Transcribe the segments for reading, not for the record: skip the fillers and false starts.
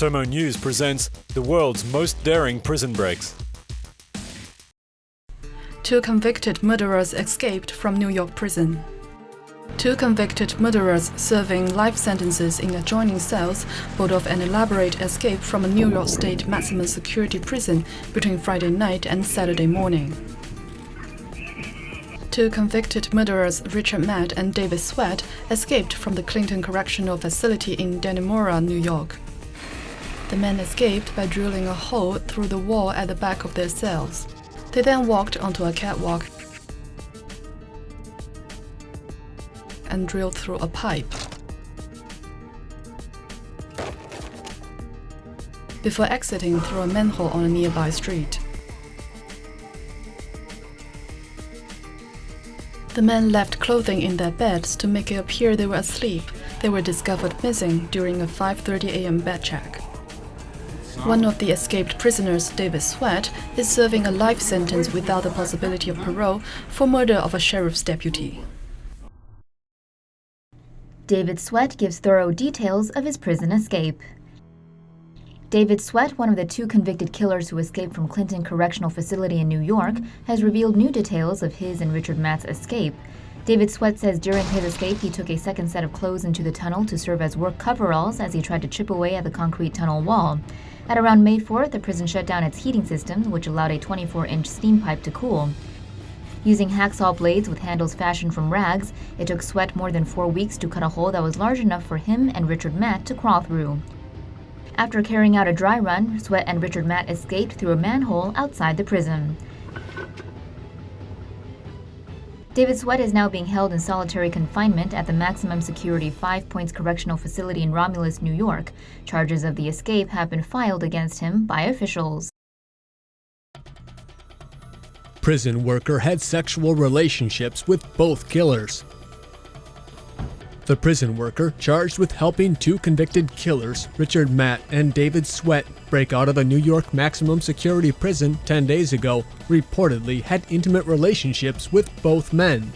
TomoNews presents the world's most daring prison breaks. 2 convicted murderers escaped from New York prison. 2 convicted murderers serving life sentences in adjoining cells pulled off an elaborate escape from a New York State maximum security prison between Friday night and Saturday morning. 2 convicted murderers, Richard Matt and David Sweat, escaped from the Clinton Correctional Facility in Dannemora, New York. The men escaped by drilling a hole through the wall at the back of their cells. They then walked onto a catwalk and drilled through a pipe before exiting through a manhole on a nearby street. The men left clothing in their beds to make it appear they were asleep. They were discovered missing during a 5:30 a.m. bed check. One of the escaped prisoners, David Sweat, is serving a life sentence without the possibility of parole for murder of a sheriff's deputy. David Sweat gives thorough details of his prison escape. David Sweat, one of the 2 convicted killers who escaped from Clinton Correctional Facility in New York, has revealed new details of his and Richard Matt's escape. David Sweat says during his escape he took a second set of clothes into the tunnel to serve as work coveralls as he tried to chip away at the concrete tunnel wall. At around May 4th, the prison shut down its heating system, which allowed a 24-inch steam pipe to cool. Using hacksaw blades with handles fashioned from rags, it took Sweat more than 4 weeks to cut a hole that was large enough for him and Richard Matt to crawl through. After carrying out a dry run, Sweat and Richard Matt escaped through a manhole outside the prison. David Sweat is now being held in solitary confinement at the maximum security 5 Points Correctional Facility in Romulus, New York. Charges of the escape have been filed against him by officials. Prison worker had sexual relationships with both killers. The prison worker, charged with helping 2 convicted killers, Richard Matt and David Sweat, break out of a New York maximum security prison 10 days ago, reportedly had intimate relationships with both men.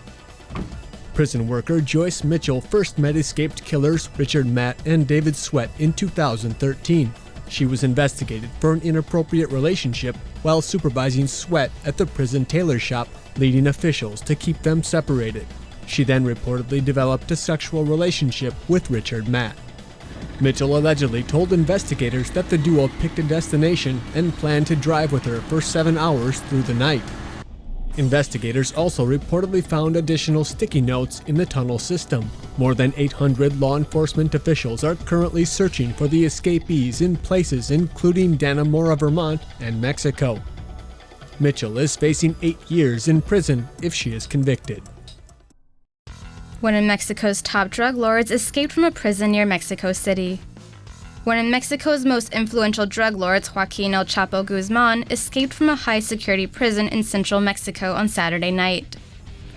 Prison worker Joyce Mitchell first met escaped killers Richard Matt and David Sweat in 2013. She was investigated for an inappropriate relationship while supervising Sweat at the prison tailor shop, leading officials to keep them separated. She then reportedly developed a sexual relationship with Richard Matt. Mitchell allegedly told investigators that the duo picked a destination and planned to drive with her for 7 hours through the night. Investigators also reportedly found additional sticky notes in the tunnel system. More than 800 law enforcement officials are currently searching for the escapees in places including Dannemora, Vermont, and Mexico. Mitchell is facing 8 years in prison if she is convicted. One of Mexico's top drug lords escaped from a prison near Mexico City. One of Mexico's most influential drug lords, Joaquin El Chapo Guzman, escaped from a high-security prison in central Mexico on Saturday night.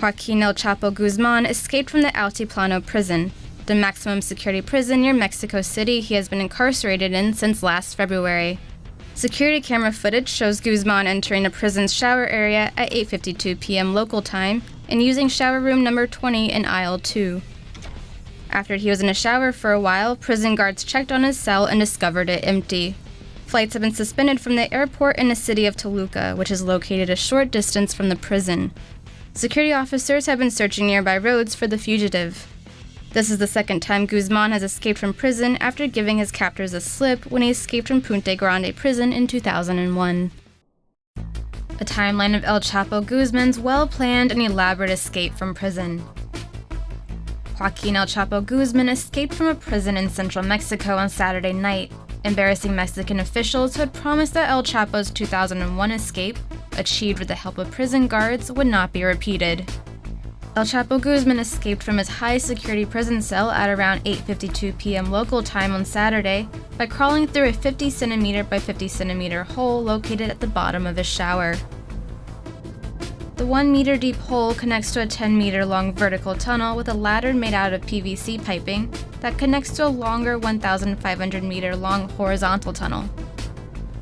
Joaquin El Chapo Guzman escaped from the Altiplano prison, the maximum security prison near Mexico City he has been incarcerated in since last February. Security camera footage shows Guzman entering a prison's shower area at 8:52 p.m. local time and using shower room number 20 in aisle 2. After he was in a shower for a while, prison guards checked on his cell and discovered it empty. Flights have been suspended from the airport in the city of Toluca, which is located a short distance from the prison. Security officers have been searching nearby roads for the fugitive. This is the second time Guzman has escaped from prison after giving his captors a slip when he escaped from Punta Grande prison in 2001. A timeline of El Chapo Guzman's well-planned and elaborate escape from prison. Joaquin El Chapo Guzman escaped from a prison in central Mexico on Saturday night, embarrassing Mexican officials who had promised that El Chapo's 2001 escape, achieved with the help of prison guards, would not be repeated. El Chapo Guzman escaped from his high-security prison cell at around 8:52 p.m. local time on Saturday by crawling through a 50 centimeter by 50 centimeter hole located at the bottom of his shower. The 1-meter deep hole connects to a 10-meter long vertical tunnel with a ladder made out of PVC piping that connects to a longer 1,500-meter long horizontal tunnel.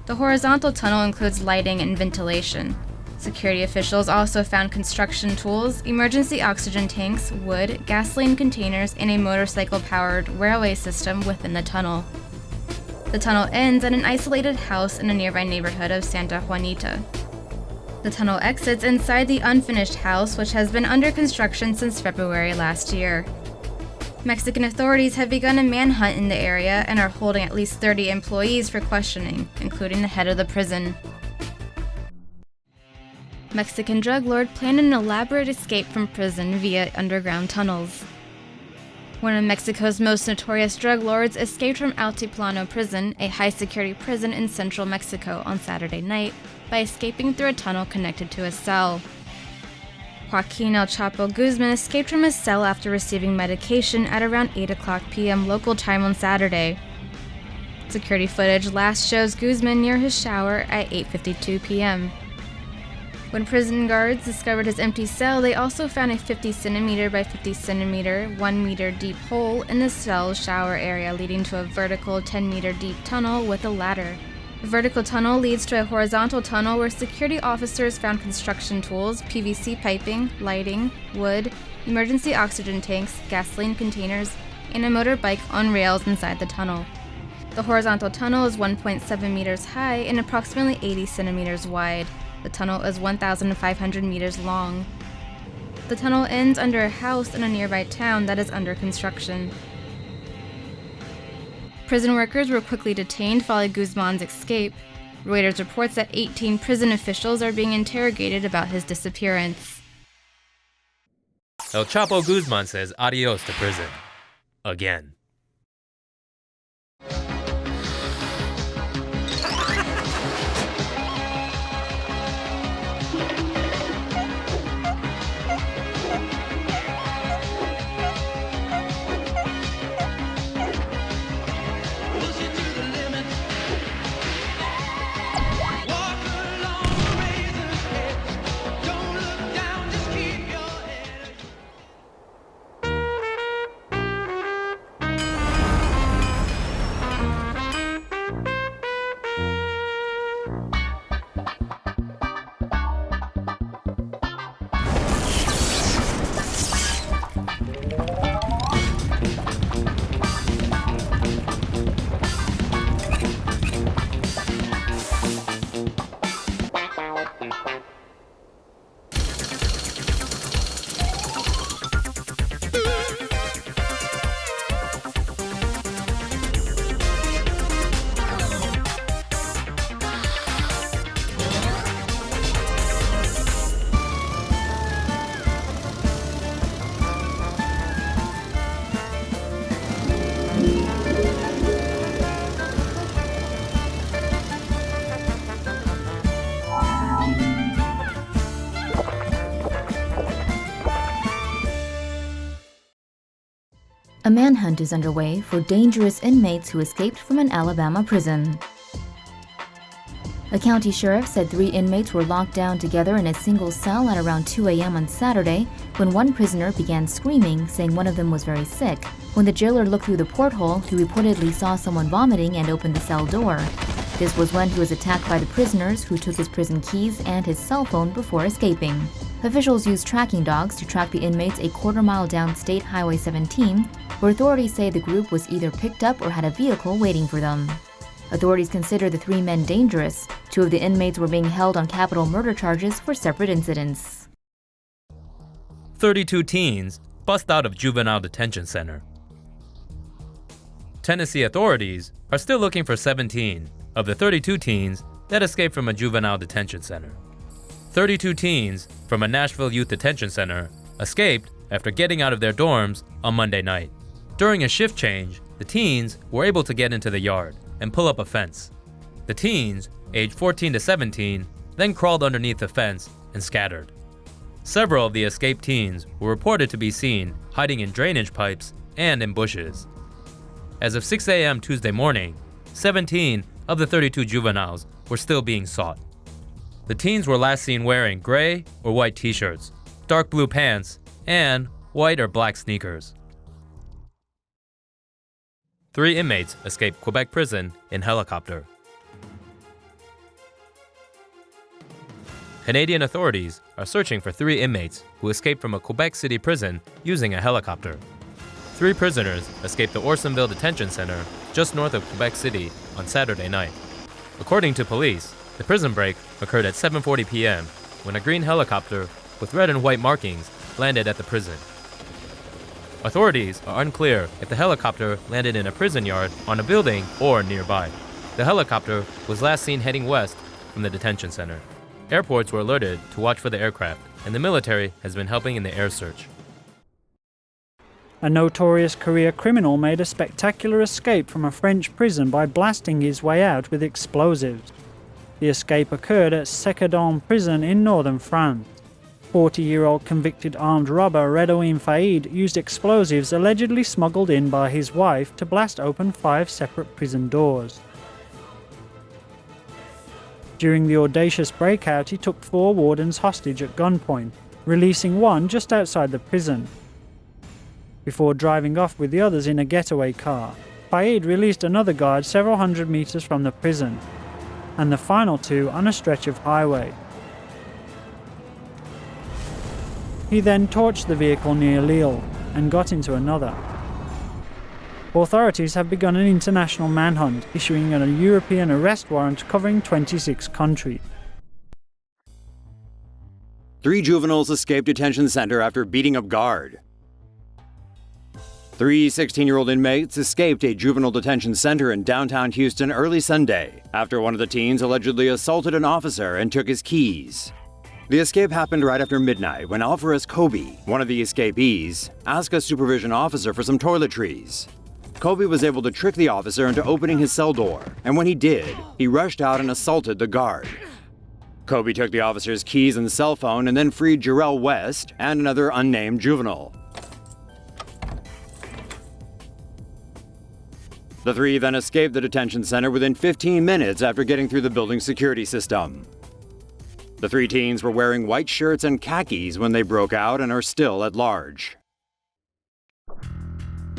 The horizontal tunnel includes lighting and ventilation. Security officials also found construction tools, emergency oxygen tanks, wood, gasoline containers, and a motorcycle-powered railway system within the tunnel. The tunnel ends at an isolated house in a nearby neighborhood of Santa Juanita. The tunnel exits inside the unfinished house, which has been under construction since February last year. Mexican authorities have begun a manhunt in the area and are holding at least 30 employees for questioning, including the head of the prison. Mexican drug lord planned an elaborate escape from prison via underground tunnels. One of Mexico's most notorious drug lords escaped from Altiplano Prison, a high-security prison in central Mexico, on Saturday night by escaping through a tunnel connected to a cell. Joaquin El Chapo Guzman escaped from his cell after receiving medication at around 8:00 p.m. local time on Saturday. Security footage last shows Guzman near his shower at 8:52 p.m. When prison guards discovered his empty cell, they also found a 50 centimeter by 50 centimeter, 1 meter deep hole in the cell's shower area, leading to a vertical 10-meter deep tunnel with a ladder. The vertical tunnel leads to a horizontal tunnel where security officers found construction tools, PVC piping, lighting, wood, emergency oxygen tanks, gasoline containers, and a motorbike on rails inside the tunnel. The horizontal tunnel is 1.7 meters high and approximately 80 centimeters wide. The tunnel is 1,500 meters long. The tunnel ends under a house in a nearby town that is under construction. Prison workers were quickly detained following Guzman's escape. Reuters reports that 18 prison officials are being interrogated about his disappearance. El Chapo Guzman says adios to prison. Again. A manhunt is underway for dangerous inmates who escaped from an Alabama prison. A county sheriff said 3 inmates were locked down together in a single cell at around 2 a.m. on Saturday when one prisoner began screaming, saying one of them was very sick. When the jailer looked through the porthole, he reportedly saw someone vomiting and opened the cell door. This was when he was attacked by the prisoners, who took his prison keys and his cell phone before escaping. Officials used tracking dogs to track the inmates a quarter-mile down State Highway 17, where authorities say the group was either picked up or had a vehicle waiting for them. Authorities consider the 3 men dangerous. 2 of the inmates were being held on capital murder charges for separate incidents. 32 teens bust out of juvenile detention center. Tennessee authorities are still looking for 17 of the 32 teens that escaped from a juvenile detention center. 32 teens from a Nashville youth detention center escaped after getting out of their dorms on Monday night. During a shift change, the teens were able to get into the yard and pull up a fence. The teens, aged 14 to 17, then crawled underneath the fence and scattered. Several of the escaped teens were reported to be seen hiding in drainage pipes and in bushes. As of 6 a.m. Tuesday morning, 17 of the 32 juveniles were still being sought. The teens were last seen wearing gray or white t-shirts, dark blue pants, and white or black sneakers. 3 inmates escaped Quebec prison in helicopter. Canadian authorities are searching for 3 inmates who escaped from a Quebec City prison using a helicopter. 3 prisoners escaped the Orsonville Detention Center just north of Quebec City on Saturday night. According to police, the prison break occurred at 7:40 p.m. when a green helicopter with red and white markings landed at the prison. Authorities are unclear if the helicopter landed in a prison yard, on a building, or nearby. The helicopter was last seen heading west from the detention center. Airports were alerted to watch for the aircraft, and the military has been helping in the air search. A notorious career criminal made a spectacular escape from a French prison by blasting his way out with explosives. The escape occurred at Sequedon prison in northern France. 40-year-old convicted armed robber Redouane Faïd used explosives allegedly smuggled in by his wife to blast open 5 separate prison doors. During the audacious breakout, he took 4 wardens hostage at gunpoint, releasing one just outside the prison. Before driving off with the others in a getaway car, Faïd released another guard several hundred meters from the prison, and the final 2 on a stretch of highway. He then torched the vehicle near Lille and got into another. Authorities have begun an international manhunt, issuing a European arrest warrant covering 26 countries. 3 juveniles escaped detention center after beating up guard. 3 16-year-old inmates escaped a juvenile detention center in downtown Houston early Sunday after one of the teens allegedly assaulted an officer and took his keys. The escape happened right after midnight when Alvarez Kobe, one of the escapees, asked a supervision officer for some toiletries. Kobe was able to trick the officer into opening his cell door, and when he did, he rushed out and assaulted the guard. Kobe took the officer's keys and cell phone and then freed Jarrell West and another unnamed juvenile. The 3 then escaped the detention center within 15 minutes after getting through the building's security system. The 3 teens were wearing white shirts and khakis when they broke out and are still at large.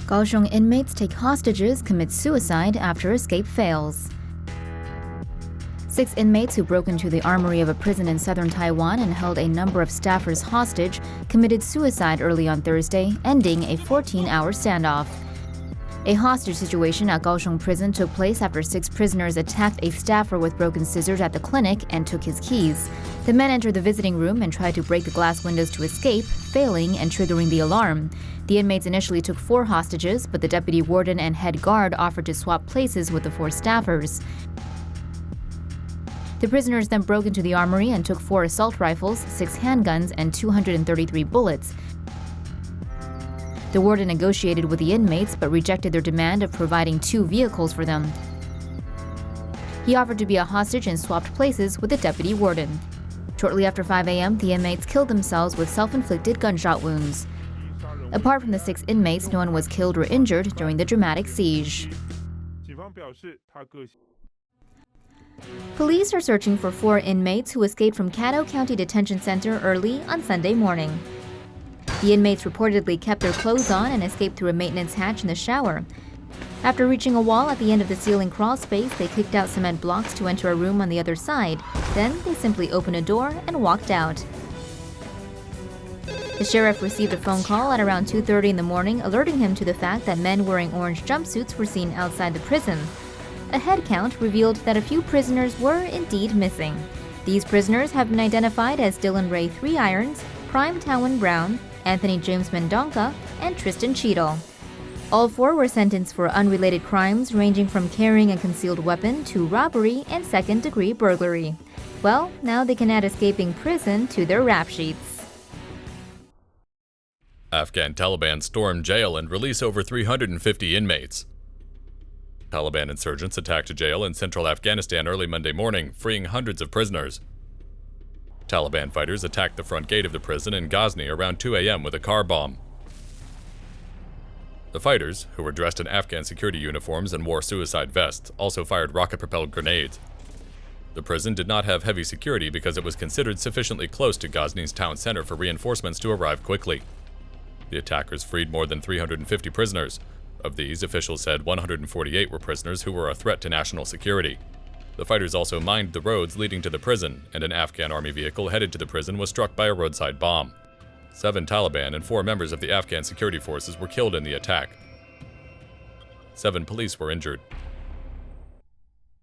Kaohsiung inmates take hostages, commit suicide after escape fails. 6 inmates who broke into the armory of a prison in southern Taiwan and held a number of staffers hostage committed suicide early on Thursday, ending a 14-hour standoff. A hostage situation at Kaohsiung prison took place after 6 prisoners attacked a staffer with broken scissors at the clinic and took his keys. The men entered the visiting room and tried to break the glass windows to escape, failing and triggering the alarm. The inmates initially took 4 hostages, but the deputy warden and head guard offered to swap places with the 4 staffers. The prisoners then broke into the armory and took 4 assault rifles, 6 handguns, and 233 bullets. The warden negotiated with the inmates but rejected their demand of providing 2 vehicles for them. He offered to be a hostage and swapped places with the deputy warden. Shortly after 5 a.m., the inmates killed themselves with self-inflicted gunshot wounds. Apart from the 6 inmates, no one was killed or injured during the dramatic siege. Police are searching for 4 inmates who escaped from Caddo County Detention Center early on Sunday morning. The inmates reportedly kept their clothes on and escaped through a maintenance hatch in the shower. After reaching a wall at the end of the ceiling crawl space, they kicked out cement blocks to enter a room on the other side. Then they simply opened a door and walked out. The sheriff received a phone call at around 2:30 in the morning, alerting him to the fact that men wearing orange jumpsuits were seen outside the prison. A head count revealed that a few prisoners were indeed missing. These prisoners have been identified as Dylan Ray 3 Irons, Prime Tawan Brown, Anthony James Mendonca, and Tristan Cheadle. All 4 were sentenced for unrelated crimes ranging from carrying a concealed weapon to robbery and second-degree burglary. Well, now they can add escaping prison to their rap sheets. Afghan Taliban storm jail and release over 350 inmates. Taliban insurgents attacked a jail in central Afghanistan early Monday morning, freeing hundreds of prisoners. Taliban fighters attacked the front gate of the prison in Ghazni around 2 a.m. with a car bomb. The fighters, who were dressed in Afghan security uniforms and wore suicide vests, also fired rocket-propelled grenades. The prison did not have heavy security because it was considered sufficiently close to Ghazni's town center for reinforcements to arrive quickly. The attackers freed more than 350 prisoners. Of these, officials said 148 were prisoners who were a threat to national security. The fighters also mined the roads leading to the prison, and an Afghan army vehicle headed to the prison was struck by a roadside bomb. 7 Taliban and 4 members of the Afghan security forces were killed in the attack. 7 police were injured.